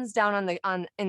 dolphins down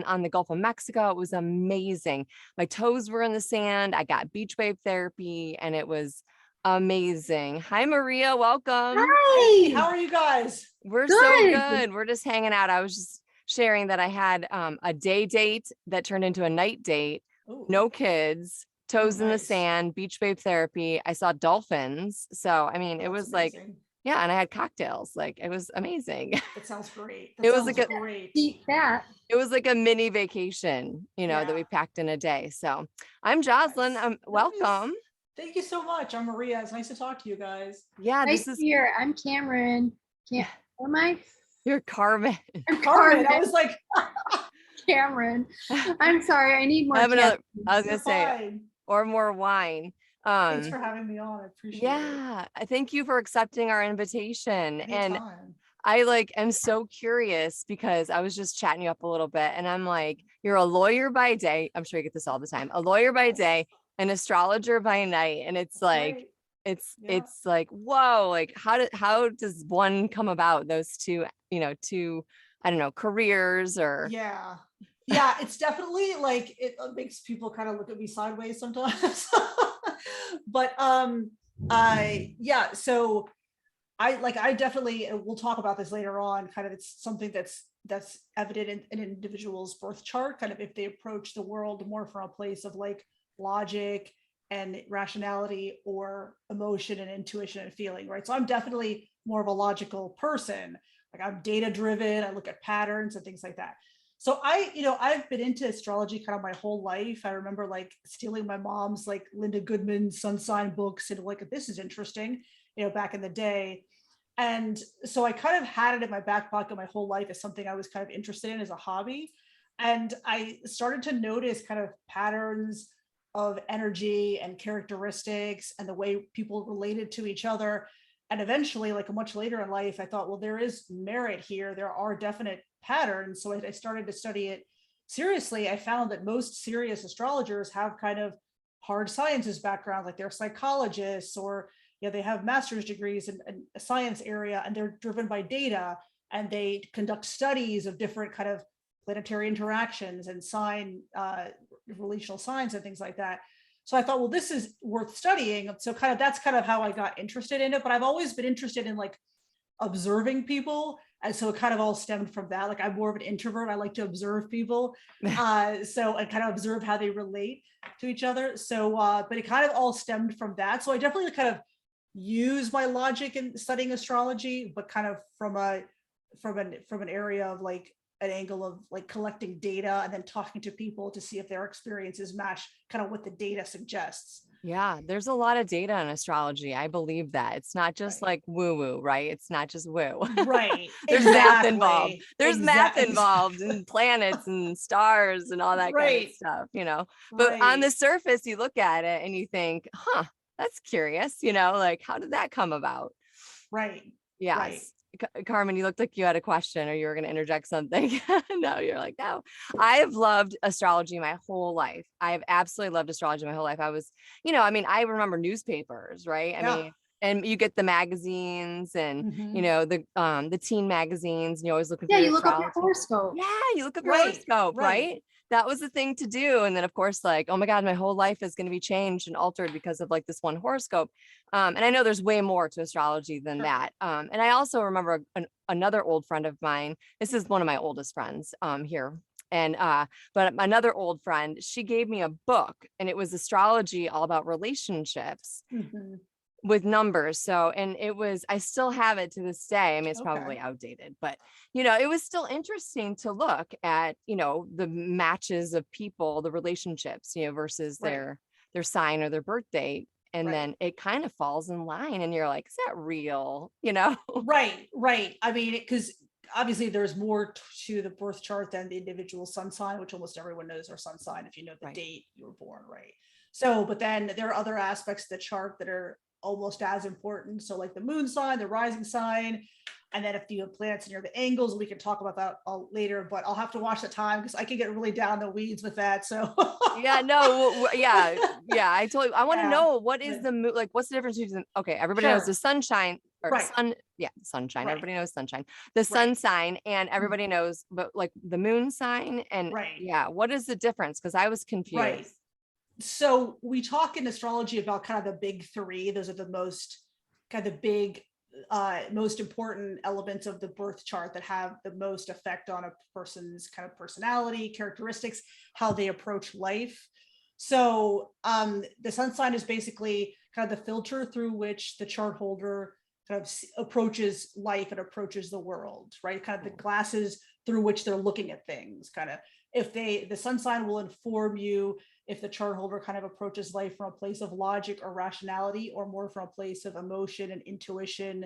on the Gulf of Mexico. It was amazing. My toes were in the sand. I got beach wave therapy, and it was amazing. Hi, Maria. Welcome. Hi. How are you guys? We're Good. so good. We're just hanging out. I was just sharing that I had a day date that turned into a night date. Ooh. No kids, toes in the nice. sand, beach wave therapy. I saw dolphins. So, I mean, it That's was amazing. like, yeah, and I had cocktails. Like, it was amazing. That sounds great. It was like great. Eat that. It was like a mini vacation, that we Yeah. packed in a day. So I'm Jozlyn. Nice. Welcome. Thank you so much. I'm Maria. It's nice to talk to you guys. Yeah, Nice this is here. I'm Cameron. Am I? you're Carmen. I'm Carmen, I Carmen. was like, Cameron. I'm sorry. I need more. I have another, caffeine. I was you're gonna say, fine. or more wine. Thanks for having me on. I appreciate it. Yeah, I thank you for accepting our invitation. And Anytime. I am so curious because I was just chatting you up a little bit, and I'm like, you're a lawyer by day. I'm sure you get this all the time. A lawyer by day, an astrologer by night. And it's like, Right. it's like, whoa, like how does one come about, those two, two, I don't know, careers or Yeah. Yeah, it's definitely like it makes people kind of look at me sideways sometimes. But so I definitely, and we'll talk about this later on, kind of it's something that's evident in an individual's birth chart, kind of if they approach the world more from a place of like logic and rationality or emotion and intuition and feeling, right? So I'm definitely more of a logical person. Like I'm data driven, I look at patterns and things like that. So I've been into astrology kind of my whole life. I remember like stealing my mom's like Linda Goodman sun sign books and like, this is interesting, back in the day. And so I kind of had it in my back pocket my whole life as something I was kind of interested in as a hobby. And I started to notice kind of patterns of energy and characteristics and the way people related to each other. And eventually, like much later in life, I thought, well, there is merit here. There are definite patterns. So I started to study it seriously. I found that most serious astrologers have kind of hard sciences background, like they're psychologists or they have master's degrees in a science area, and they're driven by data, and they conduct studies of different kind of planetary interactions and relational signs and things like that. So I thought, well, this is worth studying. So that's kind of how I got interested in it. But I've always been interested in like observing people. And so it kind of all stemmed from that. Like I'm more of an introvert. I like to observe people. So I kind of observe how they relate to each other. So, but it kind of all stemmed from that. So I definitely kind of use my logic in studying astrology, but kind of from an area of like an angle of like collecting data and then talking to people to see if their experiences match kind of what the data suggests. Yeah, there's a lot of data in astrology. I believe that. It's not just like woo woo, right? It's not just woo. Right. There's math involved. There's math involved and planets and stars and all that kind of stuff, But on the surface, you look at it and you think, huh, that's curious, like how did that come about? Right. Yes. Right. Carmen, you looked like you had a question or you were going to interject something. No, you're like, no. I've loved astrology my whole life. I've absolutely loved astrology my whole life. I was, I remember newspapers, right? I mean, and you get the magazines and, the teen magazines, and you're always looking for you look up your horoscope. Yeah, you look up your horoscope, right? That was the thing to do. And then of course, like, oh my God, my whole life is going to be changed and altered because of like this one horoscope. And I know there's way more to astrology than that. And I also remember another old friend of mine. This is one of my oldest friends here. And, but another old friend, she gave me a book, and it was astrology all about relationships. With numbers. So, and I still have it to this day. I mean, it's probably outdated, but it was still interesting to look at, the matches of people, the relationships, versus their sign or their birth date. And then it kind of falls in line and you're like, is that real? Right. I mean, because obviously there's more to the birth chart than the individual sun sign, which almost everyone knows their sun sign if you know the date you were born, right? So, but then there are other aspects of the chart that are almost as important. So like the moon sign, the rising sign, and then if you have planets near the angles, we can talk about that later, but I'll have to watch the time because I can get really down the weeds with that. So I told you, I want to know what is the moon, like what's the difference between, okay, everybody knows the sunshine, or Right. sun, yeah, sunshine. Right. Everybody knows sunshine, the sun Right. sign, and everybody knows, but like the moon sign and Right. yeah, what is the difference? Because I was Right. confused. So we talk in astrology about kind of the big three. Those are the most kind of the big, most important elements of the birth chart that have the most effect on a person's kind of personality, characteristics, how they approach life. So the sun sign is basically kind of the filter through which the chart holder kind of approaches life and approaches the world, right? Kind of the glasses through which they're looking at things. Kind of if the sun sign will inform you if the chart holder kind of approaches life from a place of logic or rationality, or more from a place of emotion and intuition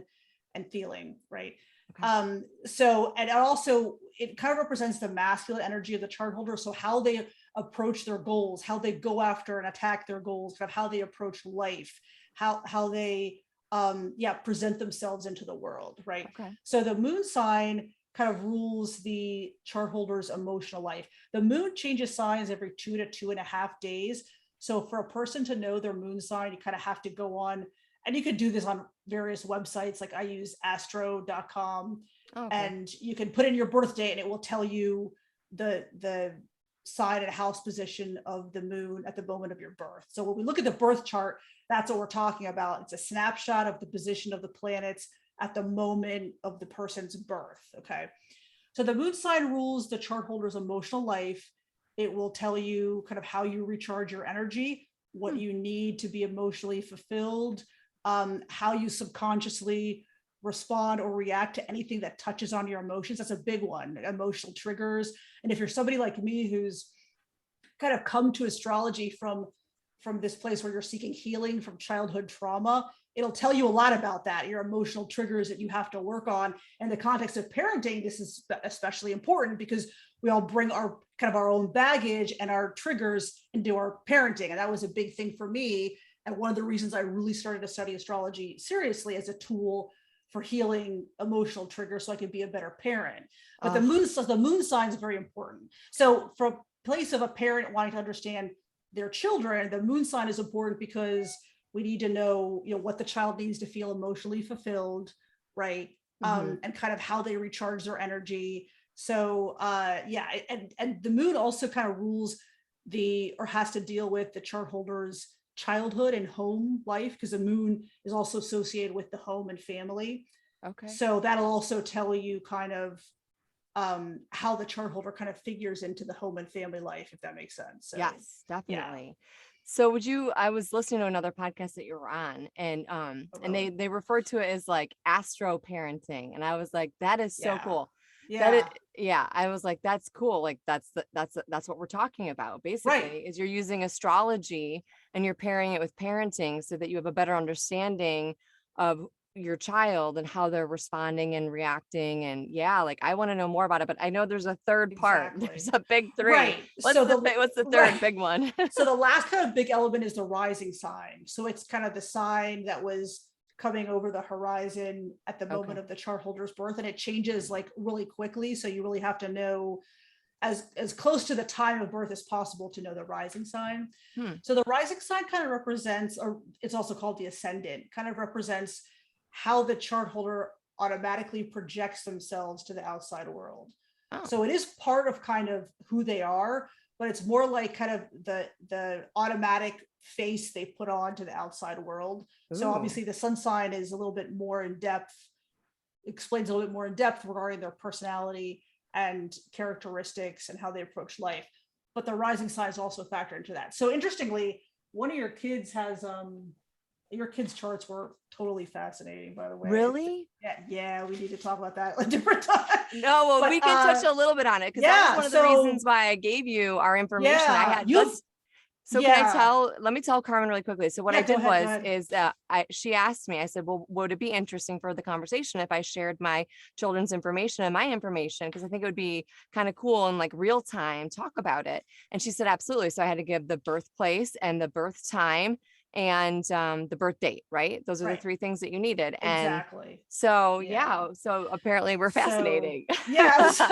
and feeling, right? Okay. So, and also it kind of represents the masculine energy of the chart holder. So how they approach their goals, how they go after and attack their goals, kind of how they approach life, how they present themselves into the world, right? Okay. So the moon sign kind of rules the chart holder's emotional life. The moon changes signs every 2 to 2.5 days. So for a person to know their moon sign, you kind of have to go on, and you could do this on various websites. Like I use astro.com, Okay. and you can put in your birthday and it will tell you the sign and house position of the moon at the moment of your birth. So when we look at the birth chart, that's what we're talking about. It's a snapshot of the position of the planets at the moment of the person's birth. Okay. So the moon sign rules the chart holder's emotional life. It will tell you kind of how you recharge your energy, what you need to be emotionally fulfilled, how you subconsciously respond or react to anything that touches on your emotions. That's a big one, emotional triggers. And if you're somebody like me who's kind of come to astrology from this place where you're seeking healing from childhood trauma, it'll tell you a lot about that, your emotional triggers that you have to work on. In the context of parenting, this is especially important because we all bring our kind of our own baggage and our triggers into our parenting. And that was a big thing for me. And one of the reasons I really started to study astrology seriously as a tool for healing emotional triggers so I could be a better parent. But the moon sign is very important. So from a place of a parent wanting to understand their children, the moon sign is important because we need to know, what the child needs to feel emotionally fulfilled, right? And kind of how they recharge their energy. So and the moon also kind of rules or has to deal with the chart holder's childhood and home life, because the moon is also associated with the home and family. Okay. So that'll also tell you kind of how the chart holder kind of figures into the home and family life, if that makes sense. So, yes, definitely. So I was listening to another podcast that you were on, and they referred to it as like astro parenting. And I was like, that is so cool. I was like, that's cool. Like that's what we're talking about basically, is you're using astrology and you're pairing it with parenting so that you have a better understanding of your child and how they're responding and reacting. And like I want to know more about it, but I know there's a third part. There's a big three. Right. What's the third big one? So the last kind of big element is the rising sign. So it's kind of the sign that was coming over the horizon at the moment of the chart holder's birth, and it changes like really quickly. So you really have to know as close to the time of birth as possible to know the rising sign. So the rising sign kind of represents, or it's also called the ascendant, kind of represents how the chart holder automatically projects themselves to the outside world. So it is part of kind of who they are, but it's more like kind of the automatic face they put on to the outside world. So obviously the sun sign is a little bit more in depth, explains a little bit more in depth regarding their personality and characteristics and how they approach life. But the rising sign is also a factor into that. So interestingly, one of your kids has your kids' charts were totally fascinating, by the way. Really? Yeah, we need to talk about that a different time. No, well, we can touch a little bit on it, because that was one of the reasons why I gave you our information. I had let me tell Carmen really quickly. So what I did is she asked me, I said, well, would it be interesting for the conversation if I shared my children's information and my information? Because I think it would be kind of cool and like real time talk about it. And she said, absolutely. So I had to give the birthplace and the birth time and the birth date, right? Those are the three things that you needed. And so, so apparently we're fascinating. So,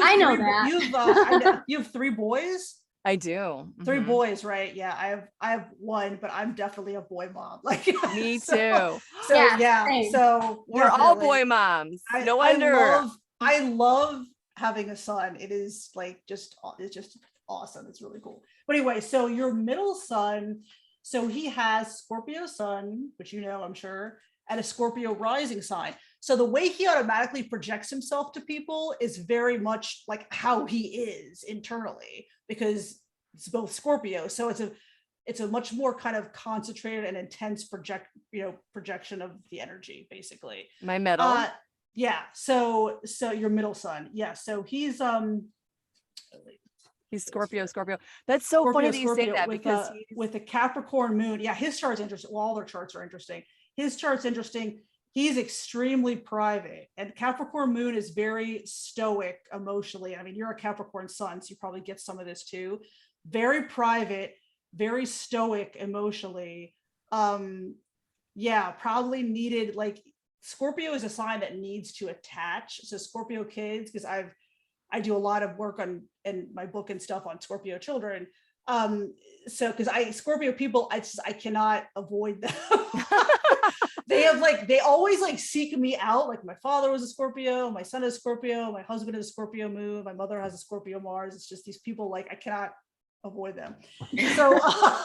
I know that. You have 3 boys? I do. Three Mhm. boys, right? Yeah, I have one, but I'm definitely a boy mom. Like Me so, too. so Yeah, yeah, same. so We're all definitely. boy moms. I No I wonder. love I love having a son. It is like it's just awesome. It's really cool. But anyway, so your middle son, so he has Scorpio sun, which you know, I'm sure, and a Scorpio rising sign. So the way he automatically projects himself to people is very much like how he is internally because it's both Scorpio. So it's a much more kind of concentrated and intense projection of the energy basically. My middle. uh yeah, so your middle son, yeah, so he's He's Scorpio. That's so funny that you say that because he's with a Capricorn moon. Yeah, his chart's interesting. Well, all their charts are interesting. His chart's interesting. He's extremely private, and Capricorn moon is very stoic emotionally. I mean, you're a Capricorn sun, so you probably get some of this too. Very private, very stoic emotionally. Yeah, probably needed like Scorpio is a sign that needs to attach. So Scorpio kids, because I do a lot of work on in my book and stuff on Scorpio children. So because I Scorpio people, I cannot avoid them. They always like seek me out. Like my father was a Scorpio, my son is Scorpio, my husband is a Scorpio moon, my mother has a Scorpio Mars. It's just these people like I cannot avoid them. So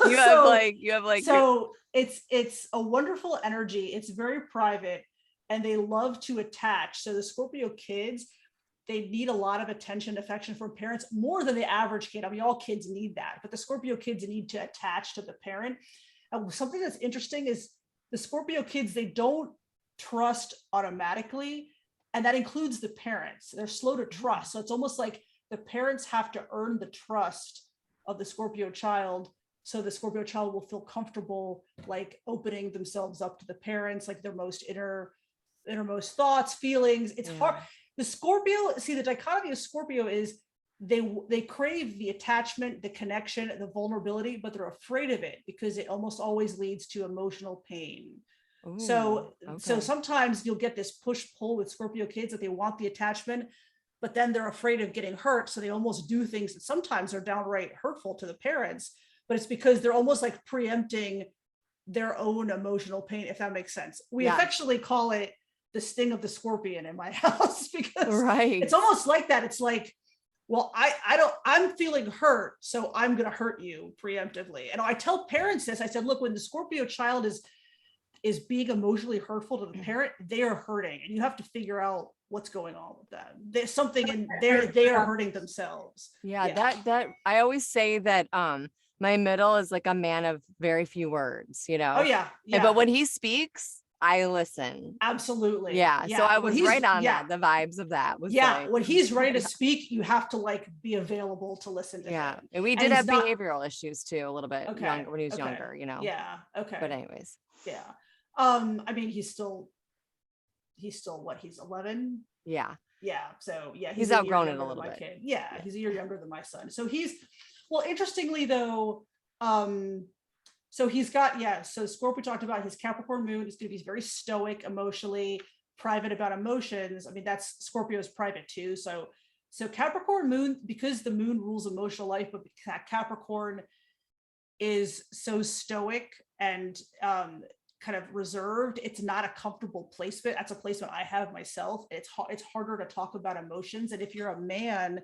you have like so it's a wonderful energy. It's very private and they love to attach. So the Scorpio kids, they need a lot of attention, affection from parents more than the average kid. I mean, all kids need that, but the Scorpio kids need to attach to the parent. And something that's interesting is the Scorpio kids, they don't trust automatically. And that includes the parents. They're slow to trust. So it's almost like the parents have to earn the trust of the Scorpio child. So the Scorpio child will feel comfortable like opening themselves up to the parents, like their most innermost thoughts, feelings. It's hard. The Scorpio, see, the dichotomy of Scorpio is they crave the attachment, the connection, the vulnerability, but they're afraid of it because it almost always leads to emotional pain. Ooh, so okay. sometimes you'll get this push pull with Scorpio kids that they want the attachment, but then they're afraid of getting hurt, so they almost do things that sometimes are downright hurtful to the parents, but it's because they're almost like preempting their own emotional pain, if that makes sense. We affectionately call it the sting of the scorpion in my house because it's almost like that. It's like, well, I'm feeling hurt, so I'm going to hurt you preemptively. And I tell parents this, I said, look, when the Scorpio child is being emotionally hurtful to the parent, they are hurting and you have to figure out what's going on with them. There's something in there, they are hurting themselves. That I always say that my middle is like a man of very few words, you know. Oh yeah. But when he speaks, I listen. Absolutely. Yeah. So I was right on that. The vibes of that was like, when he's ready to speak, you have to like be available to listen to him. And we did have behavioral issues too, a little bit younger when he was younger, you know. Yeah. Okay. But anyways. Yeah. I mean, he's still what, he's 11. Yeah. So yeah, he's outgrown it a little bit. Kid. Yeah, he's a year younger than my son. So interestingly though, so he's got, so Scorpio talked about his Capricorn moon is going to be very stoic, emotionally private about emotions. I mean, that's Scorpio's private too. So Capricorn moon, because the moon rules emotional life, but Capricorn is so stoic and kind of reserved, it's not a comfortable placement. That's a placement I have myself. It's harder to talk about emotions. And if you're a man,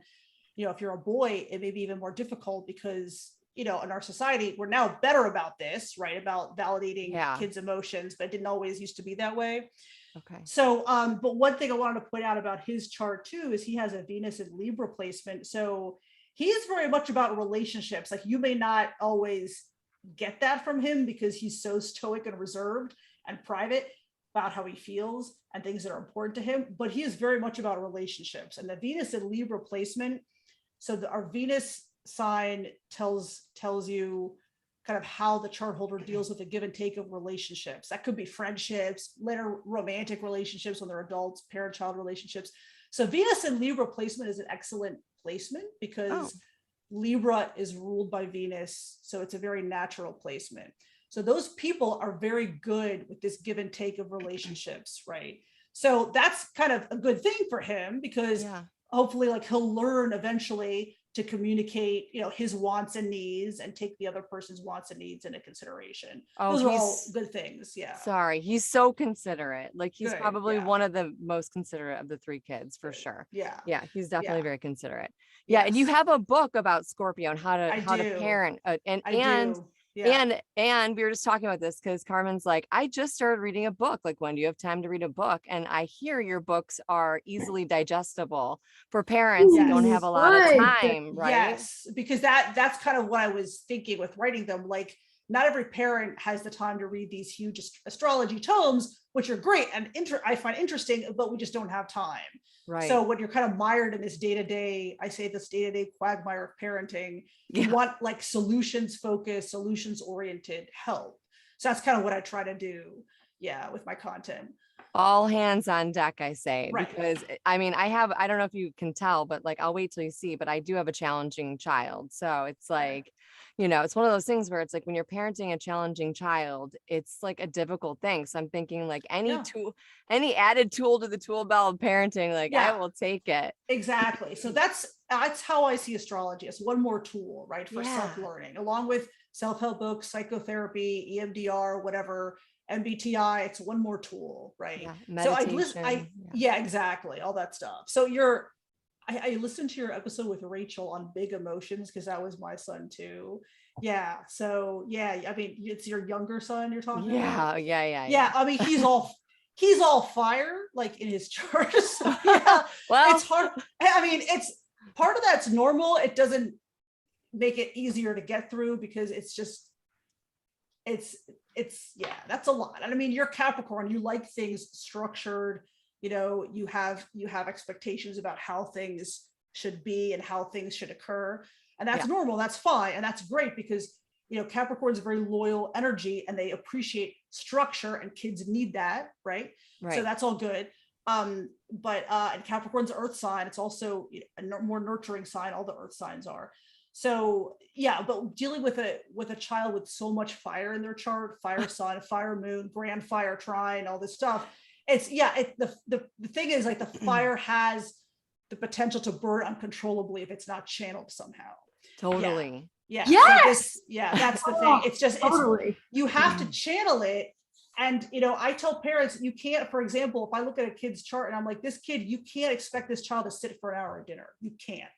you know, if you're a boy, it may be even more difficult because, you know, in our society, we're now better about this, right? About validating kids' emotions, but it didn't always used to be that way. Okay. So, but one thing I wanted to point out about his chart too, is he has a Venus in Libra placement. So he is very much about relationships. Like you may not always get that from him because he's so stoic and reserved and private about how he feels and things that are important to him, but he is very much about relationships. And the Venus in Libra placement, so our Venus sign tells you kind of how the chart holder deals with the give and take of relationships. That could be friendships, later romantic relationships when they're adults, parent-child relationships. So Venus in Libra placement is an excellent placement because Libra is ruled by Venus. So it's a very natural placement. So those people are very good with this give and take of relationships, right? So that's kind of a good thing for him because hopefully like he'll learn eventually to communicate, his wants and needs and take the other person's wants and needs into consideration. Oh, Those are all good things. Yeah. Sorry, he's so considerate. Like he's Good, probably yeah. one of the most considerate of the three kids for sure. Yeah. Yeah, he's definitely Yeah. very considerate. Yeah, and you Yes. have a book about Scorpio and how I to do. parent and I do. Yeah. and we were just talking about this because Carmen's like, I just started reading a book. Like, when do you have time to read a book? And I hear your books are easily digestible for parents who don't have a lot of Good. time, right? Yes, because that's kind of what I was thinking with writing them. Like, not every parent has the time to read these huge astrology tomes, which are great and I find interesting, but we just don't have time. Right. So when you're kind of mired in this day-to-day, I say this day-to-day quagmire of parenting, you want like solutions focused, solutions oriented help. So that's kind of what I try to do. Yeah, with my content. All hands on deck, I say, Right. because I mean, I don't know if you can tell, but like, I'll wait till you see, but I do have a challenging child. So it's like, it's one of those things where it's like when you're parenting a challenging child, it's like a difficult thing. So I'm thinking like any added tool to the tool belt of parenting, like I will take it. Exactly. So that's how I see astrology as one more tool, right? For self-learning, along with self-help books, psychotherapy, EMDR, whatever, MBTI, it's one more tool, right? Yeah, meditation. So exactly, all that stuff. So I listened to your episode with Rachel on big emotions because that was my son too. Yeah. So I mean, it's your younger son you're talking about. Yeah. I mean, he's all fire, like in his chart. So, yeah, well, it's hard. I mean, it's part of that's normal. It doesn't make it easier to get through because it's that's a lot. And I mean, you're Capricorn, you like things structured, you have expectations about how things should be and how things should occur. And that's normal. That's fine. And that's great because, Capricorn is a very loyal energy and they appreciate structure and kids need that. Right. So that's all good. But and Capricorn's earth sign, it's also a more nurturing sign. All the earth signs are. So but dealing with a child with so much fire in their chart, fire sun, fire moon, grand fire trine, all this stuff, it's the thing is like the fire has the potential to burn uncontrollably if it's not channeled somehow. Totally. Yeah. Yes. So that's the thing. It's just totally. You have to channel it. And I tell parents, you can't, for example, if I look at a kid's chart and I'm like, this kid, you can't expect this child to sit for an hour at dinner. You can't.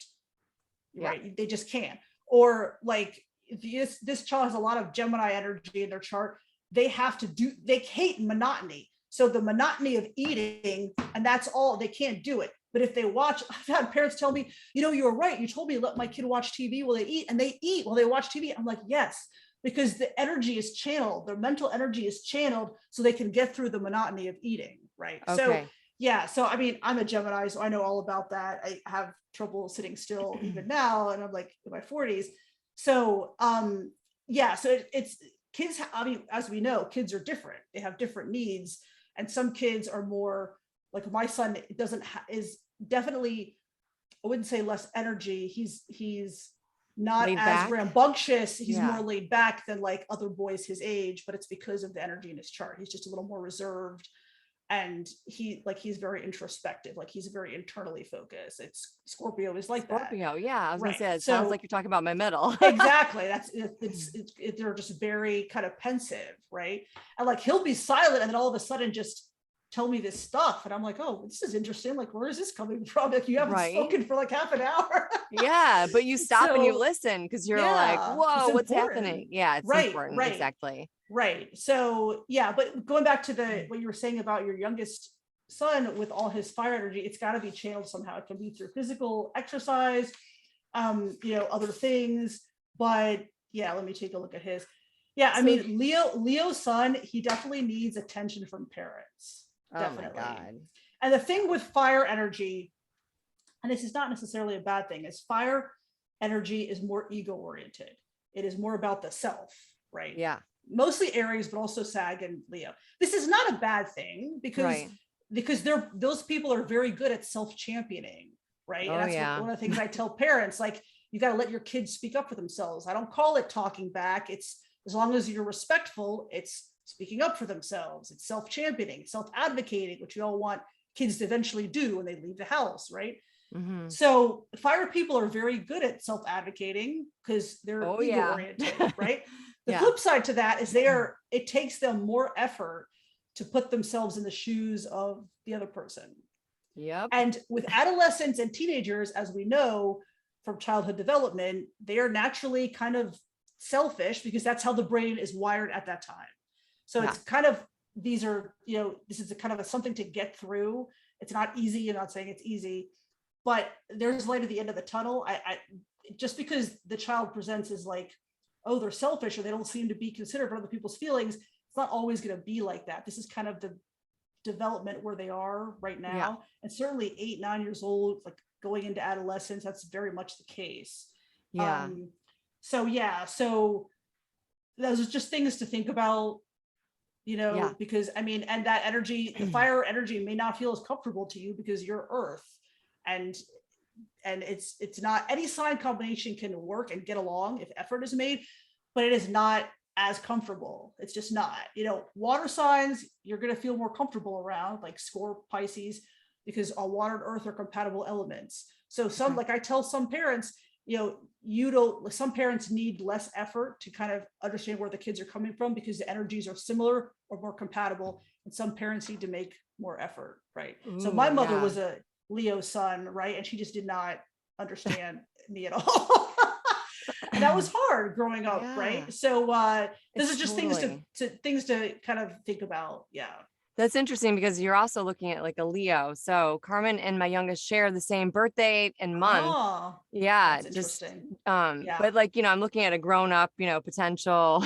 Right. They just can't. Or like this child has a lot of Gemini energy in their chart. They hate monotony. So the monotony of eating, and that's all, they can't do it. But if they watch, I've had parents tell me, you were right. You told me to let my kid watch TV while they eat, and they eat while they watch TV. I'm like, yes, because the energy is channeled. Their mental energy is channeled so they can get through the monotony of eating. Right. Okay. So I mean, I'm a Gemini, so I know all about that. I have trouble sitting still even now, and I'm like in my 40s. So so it's kids. I mean, as we know, kids are different. They have different needs, and some kids are more like my son. Is definitely, I wouldn't say less energy. He's not laid as back. Rambunctious. He's more laid back than like other boys his age, but it's because of the energy in his chart. He's just a little more reserved. And he's very introspective, like he's very internally focused. It's Scorpio is like Scorpio, that. Yeah, I was gonna say, it sounds like you're talking about my middle. Exactly. They're just very kind of pensive, right? And like he'll be silent, and then all of a sudden just tell me this stuff, and I'm like, oh, this is interesting. Like, where is this coming from? Like, you haven't spoken for like half an hour. Yeah, but you stop and you listen because you're like, whoa, what's happening? Yeah, it's important. Right. Exactly. Right. So but going back to what you were saying about your youngest son with all his fire energy, it's got to be channeled somehow. It can be through physical exercise, other things. But let me take a look at his. I mean, Leo's son, he definitely needs attention from parents. Definitely. Oh my God. And the thing with fire energy, and this is not necessarily a bad thing, is fire energy is more ego oriented. It is more about the self, right? Yeah. Mostly Aries, but also Sag and Leo. This is not a bad thing because those people are very good at self-championing, right? Oh, and that's one of the things I tell parents, like, you got to let your kids speak up for themselves. I don't call it talking back. It's as long as you're respectful, it's speaking up for themselves. It's self-championing, self-advocating, which we all want kids to eventually do when they leave the house, right? Mhm. So fire people are very good at self-advocating because they're Oh ego yeah. oriented, right? The Yeah. flip side to that is it takes them more effort to put themselves in the shoes of the other person. Yep. And with adolescents and teenagers, as we know from childhood development, they are naturally kind of selfish because that's how the brain is wired at that time. So Yeah. it's kind of, these are, this is a kind of something to get through. It's not easy. I'm not saying it's easy, but there's light at the end of the tunnel. I just because the child presents as like, oh, they're selfish or they don't seem to be considerate for other people's feelings, it's not always going to be like that. This is kind of the development where they are right now. Yeah. And certainly 8, 9 years old, like going into adolescence, that's very much the case. Yeah. So those are just things to think about, Yeah. because I mean, and that energy, the fire energy may not feel as comfortable to you because you're earth, and it's not, any sign combination can work and get along if effort is made, but it is not as comfortable. It's just not, water signs, you're going to feel more comfortable around, like Scorpio, Pisces, because all water and earth are compatible elements. So some, like I tell some parents, some parents need less effort to kind of understand where the kids are coming from because the energies are similar or more compatible. And some parents need to make more effort, right? So my Ooh, mother yeah. was a Leo sun, right? And she just did not understand me at all. And that was hard growing up, Yeah. right? So this It's is just totally things to kind of think about. Yeah. That's interesting because you're also looking at like a Leo. So Carmen and my youngest share the same birthday and month. Oh, Yeah, that's just interesting. but like, I'm looking at a grown up, potential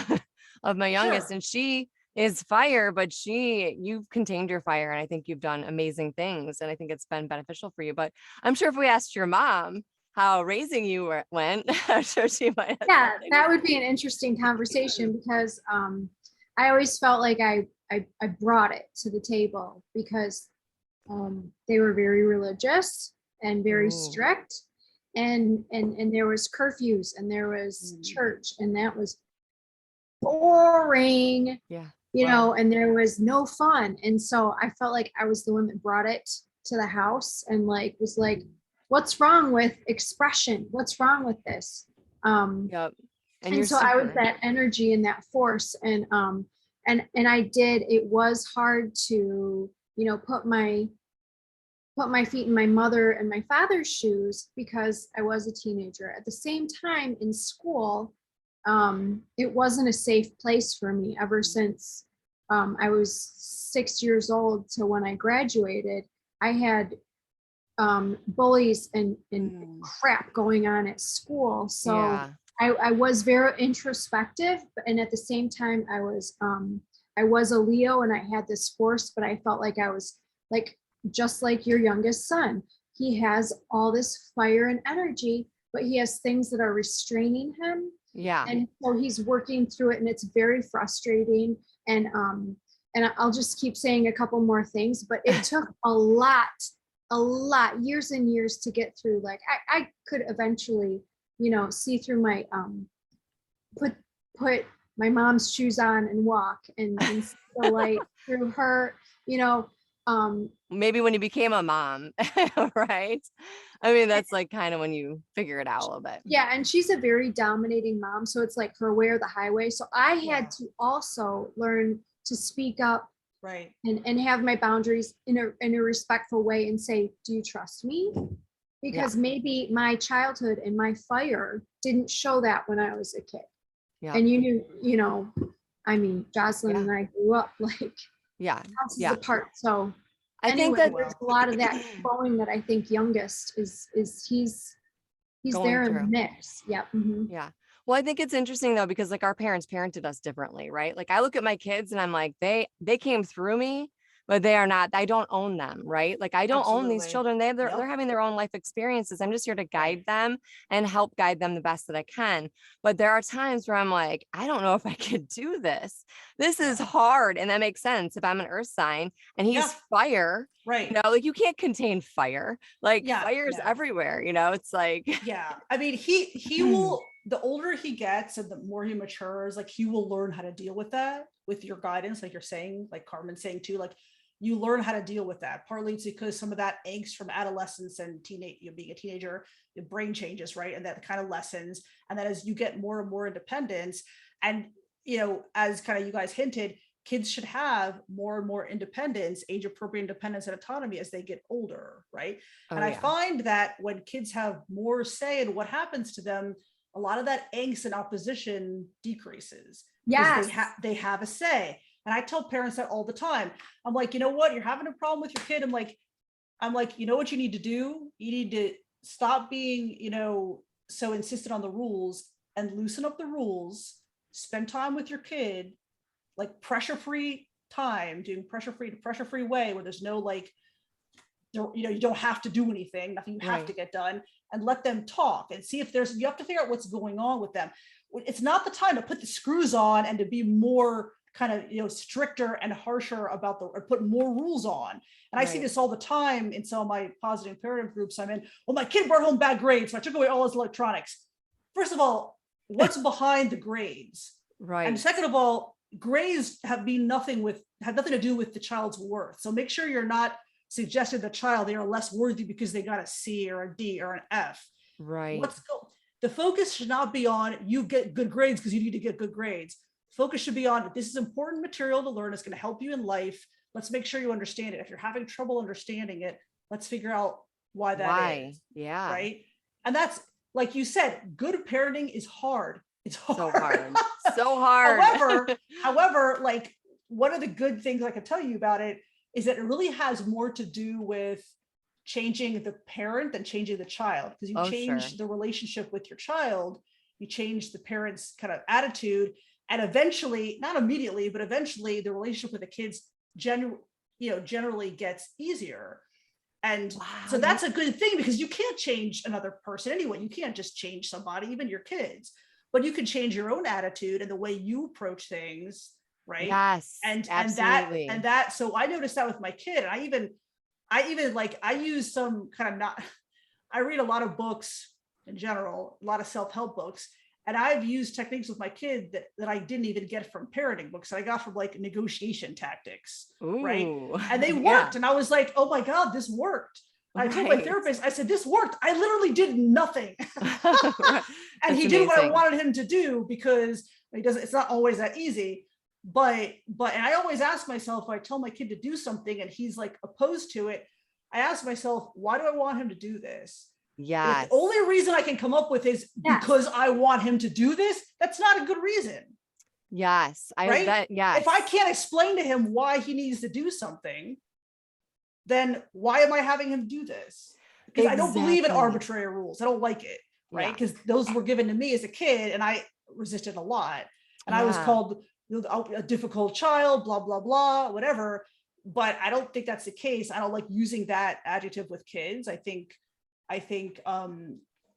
of my youngest, Sure. and she is fire, but you've contained your fire, and I think you've done amazing things, and I think it's been beneficial for you. But I'm sure if we asked your mom how raising you went, I'm sure she might have Yeah, something. that would be an interesting conversation because I always felt like I brought it to the table because they were very religious and very Ooh. strict, and there was curfews and there was church, and that was boring. Yeah. And there was no fun. And so I felt like I was the one that brought it to the house and was like, what's wrong with expression? What's wrong with this? Yep. And so I was that energy and that force. And it was hard to, put my feet in my mother and my father's shoes because I was a teenager. At the same time in school, it wasn't a safe place for me ever since I was 6 years old to when I graduated. I had bullies and crap going on at school. So Yeah. I was very introspective, and at the same time, I was a Leo and I had this force, but I felt like I was just like your youngest son. He has all this fire and energy, but he has things that are restraining him. Yeah. And so he's working through it, and it's very frustrating. And I'll just keep saying a couple more things, but it took a lot, years and years to get through. Like I could eventually, see through my put my mom's shoes on and walk and see the light through her, maybe when you became a mom, right? I mean, that's like kind of when you figure it out a little bit. Yeah, and she's a very dominating mom, so it's like her way or the highway. So I had to also learn to speak up, right, and have my boundaries in a respectful way and say, do you trust me? Because maybe my childhood and my fire didn't show that when I was a kid. Yeah. And I mean, Jozlyn and I grew up houses apart. So I think that there's a lot of that growing that I think youngest is he's there in the mix. Yeah. Mm-hmm. Yeah. Well, I think it's interesting though, because like our parents parented us differently, right? Like I look at my kids and I'm like, they came through me, but they are not, I don't own them, right? Like I don't own these children. They're having their own life experiences. I'm just here to guide them and help guide them the best that I can. But there are times where I'm like, I don't know if I could do this. This is hard. And that makes sense if I'm an earth sign and he's fire, right? Like you can't contain fire. Like fire is everywhere, it's like, I mean, he will, the older he gets and the more he matures, like he will learn how to deal with that with your guidance, like you're saying, like Carmen's saying too, like you learn how to deal with that. Partly it's because some of that angst from adolescence and teenage, being a teenager, your brain changes, right? And that kind of lessens. And then as you get more and more independence, and as kind of you guys hinted, kids should have more and more independence, age appropriate independence and autonomy as they get older, right? Oh, and I yeah. find that when kids have more say in what happens to them, a lot of that angst and opposition decreases. Yes. They have a say. And I tell parents that all the time. I'm like, you know what? You're having a problem with your kid. I'm like, you know what you need to do? You need to stop being, so insistent on the rules and loosen up the rules, spend time with your kid, like pressure-free time, doing pressure-free way where there's no like, you don't have to do anything, nothing you have to get done, and let them talk and see if you have to figure out what's going on with them. It's not the time to put the screws on and to be more kind of, stricter and harsher about or put more rules on. And I see this all the time in some of my positive parenting groups I'm in. Well, my kid brought home bad grades, so I took away all his electronics. First of all, what's behind the grades? Right. And second of all, grades have nothing to do with the child's worth. So make sure you're not suggesting the child they are less worthy because they got a C or a D or an F. Right. The focus should not be on you get good grades because you need to get good grades. Focus should be on, this is important material to learn. It's going to help you in life. Let's make sure you understand it. If you're having trouble understanding it, let's figure out why that is. Yeah. Right. And that's, like you said, good parenting is hard. It's hard. So hard. However, like one of the good things I can tell you about it is that it really has more to do with changing the parent than changing the child, because you change the relationship with your child, you change the parent's kind of attitude, and eventually, not immediately, but eventually the relationship with the kids generally gets easier. And so that's a good thing, because you can't change another person anyway. You can't just change somebody, even your kids, but you can change your own attitude and the way you approach things. Right. Yes. Absolutely. And that, so I noticed that with my kid. And I even like, I use some kind of I read a lot of books in general, a lot of self-help books. And I've used techniques with my kid that I didn't even get from parenting books. I got from like negotiation tactics. Ooh. Right. And they worked. And I was like, oh my God, this worked. I told my therapist, I said, this worked. I literally did nothing. And he did what I wanted him to do, because it's not always that easy. But and I always ask myself, if I tell my kid to do something and he's like opposed to it, I ask myself, why do I want him to do this? Yeah. The only reason I can come up with is because I want him to do this. That's not a good reason. Yes. If I can't explain to him why he needs to do something, then why am I having him do this? Because I don't believe in arbitrary rules. I don't like it. Right. Because those were given to me as a kid and I resisted a lot. And I was called a difficult child, blah, blah, blah, whatever. But I don't think that's the case. I don't like using that adjective with kids. I think,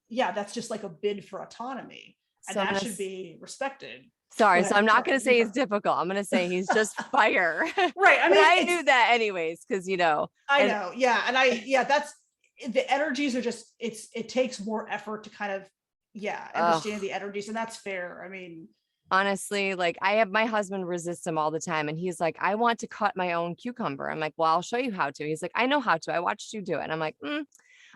that's just like a bid for autonomy, and so that should be respected. Sorry. So I'm not going to say he's difficult. I'm going to say he's just fire. Right. I mean, I knew that anyways, because, I know. Yeah. And that's, the energies are just, it takes more effort to kind of, understand the energies. And that's fair. I mean, honestly, like my husband resists him all the time. And he's like, I want to cut my own cucumber. I'm like, well, I'll show you how to. He's like, I know how to. I watched you do it. And I'm like,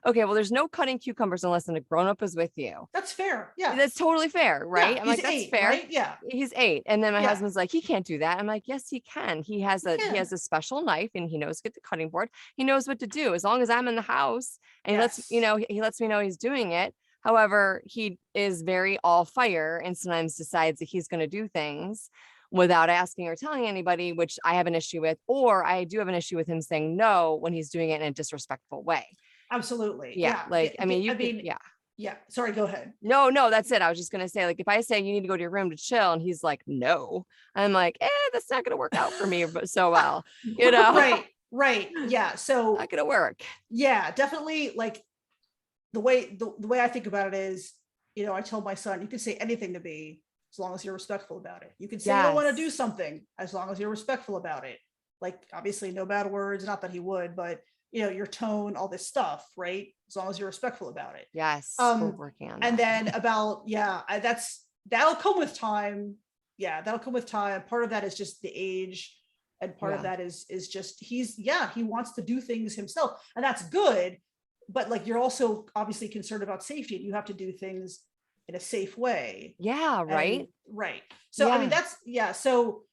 okay, well, there's no cutting cucumbers unless a grown-up is with you. That's fair. Yeah. That's totally fair. Right. I'm like, that's 8, fair. Right? Yeah. He's 8. And then my husband's like, he can't do that. I'm like, yes, he can. He has a special knife and he knows to get the cutting board. He knows what to do as long as I'm in the house, and he lets me know he's doing it. However, he is very all fire and sometimes decides that he's going to do things without asking or telling anybody, which I have an issue with, or I do have an issue with him saying no when he's doing it in a disrespectful way. Absolutely. Yeah. Like, I mean, yeah. Sorry, go ahead. No, that's it. I was just going to say, like, if I say you need to go to your room to chill and he's like, no, I'm like, that's not going to work out for me so well, Right. Yeah. So not going to work. Yeah, definitely. Like the way I think about it is, I tell my son, you can say anything to me as long as you're respectful about it. You can say you don't want to do something as long as you're respectful about it. Like, obviously no bad words, not that he would, but your tone, all this stuff, right? As long as you're respectful about it. Yes. We're working on that. And then that'll come with time. Yeah, that'll come with time. Part of that is just the age And part of that is just, he wants to do things himself, and that's good. But like, you're also obviously concerned about safety, and you have to do things in a safe way. Yeah. Right. Right. So, I mean, that's, so